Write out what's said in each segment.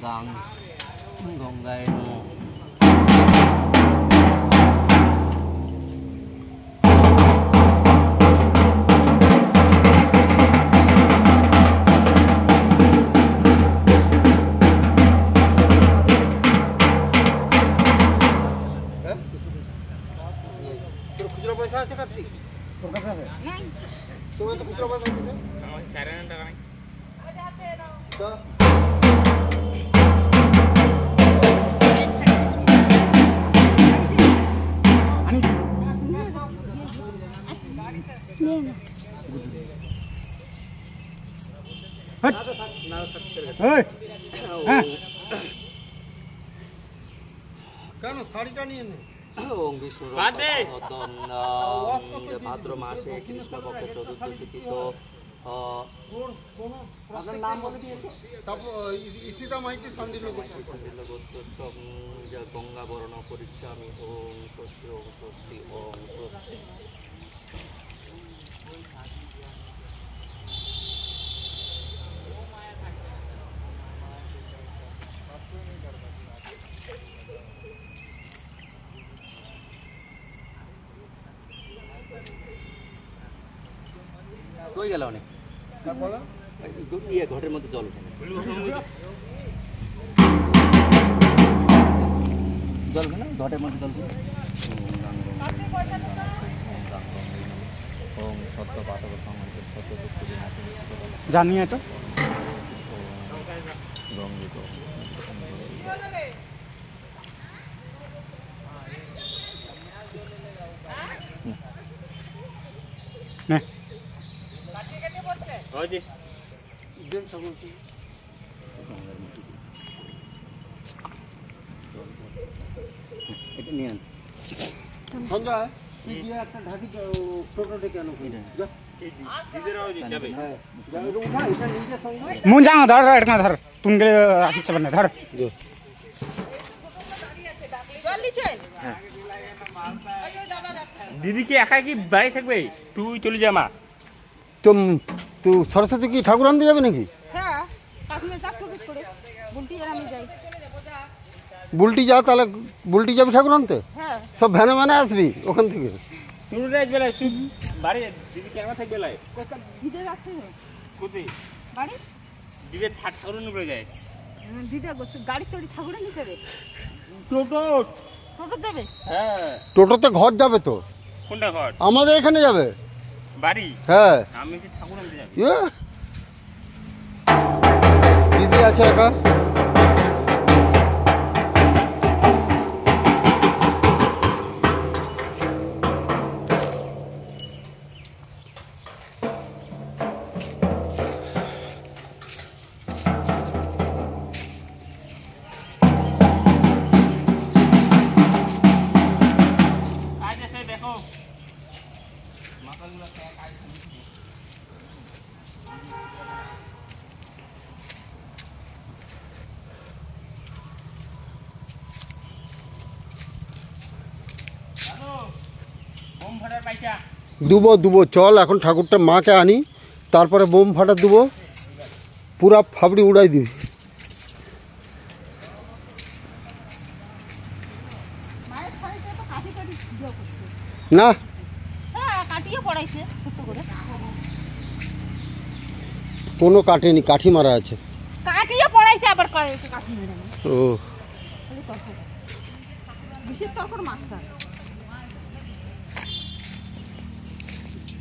গাং গঙ্গায় নমঃ। খুচরো পয়সা আছে কার্তিক? তোর কাছে আছে? নাই। তোর তো খুচরো পয়সা আছে? আমার 4000 টাকা নাই। আরে আছে নাও। তো আমি হট না থাকতে এই হ্যাঁ কেন শাড়িটা নিয়ে নে। ভাদ্র মাসে কৃষ্ণপক্ষের চতুর্দশী তিথি আপনার নাম বলে দিয়েছে ইসিতা মাইতি সান্ডিল্য গঙ্গা বরণ পরিশ্রামী ওম স্বস্তি ওম স্বস্তি ওম স্বস্তি। কই গেল অনেক ইয়ে ঘটের মধ্যে জল জল না ঘটের মধ্যে জল জানি এটা না এটা নিয়ে সঞ্জয় তুই গিয়ে একটা ঢাকি টোটো ডেকে আনো मुंजा धर एटना धर तुम के आखिर बने धर दीदी की एका की बाड़ी থাকবে তুই চলে যা মা। তুই সরস্বতী কি ঠাকুর আনতে যাবে নাকি? হ্যাঁ কাকিমা যাক টোটো করে বুলটি আর আমি যাই। বুলটি যা তাহলে বুলটি যাবি ঠাকুর আনতে? হ্যাঁ সব ভ্যানে ভ্যানে আসবি ওখান থেকে। তুই রাত বেলায় তুই বাড়ি দিদি কেমন থাকবে বেলায় কোথা দিতে যাচ্ছে কোথায় বাড়ি দিদি ঠাকুর নিয়ে যায় দিদা গাড়ি চড়ি ঠাকুরে নিতে যাবে টোটো টোটো যাবে। হ্যাঁ টোটোতে ঘর যাবে তো। কোনটা ঘর? আমাদের এখানে যাবে বাড়ি। হ্যাঁ আমি কি ঠাকুর আনতে যাবি? দিদি আছে একা। দেখো দুবো দুবো চল এখন ঠাকুরটা মাকে আনি তারপরে বোম ফাটা দেবো পুরা ফাবড়ি উড়াই দিবি। না কোনো কাটেনি কাঠি মারা আছে। কাটিয়ে পড়াইছে আবার কাঠি মেরে ও বিশেষ তরকার মাছটা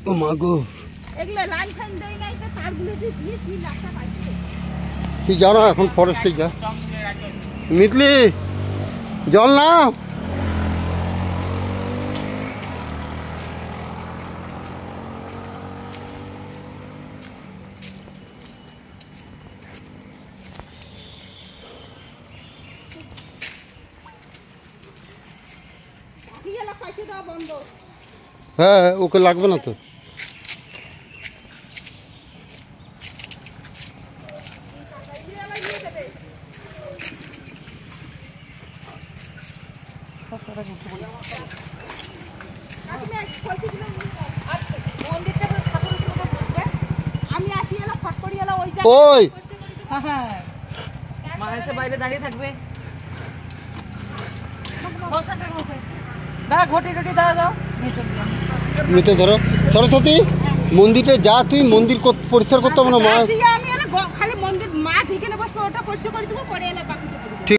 ও মা গো এগুলো লাইন ফাইন দেয় নাই তো তারগুলো দিয়ে কি লাখটা পাইছে। তুই যা না এখন ফরেস্টে যা। মিতলি জল না হ্যাঁ ওকে লাগবে না তো। আমি আসি এলা ফটকড়ি এলা ওই ওই মা এসে বাইরে দাঁড়িয়ে থাকবে। দাদা ঘটি টটি দাদা দাও নিয়ে চল নিতে ধরো সরস্বতী মন্দিরে যা তুই মন্দির পরিষ্কার করতে হবে না মা আসি আমি খালি মন্দির মা ঠিকানা বসবো ওটা পরিষ্কার করে দেবো পরে এলে বাকি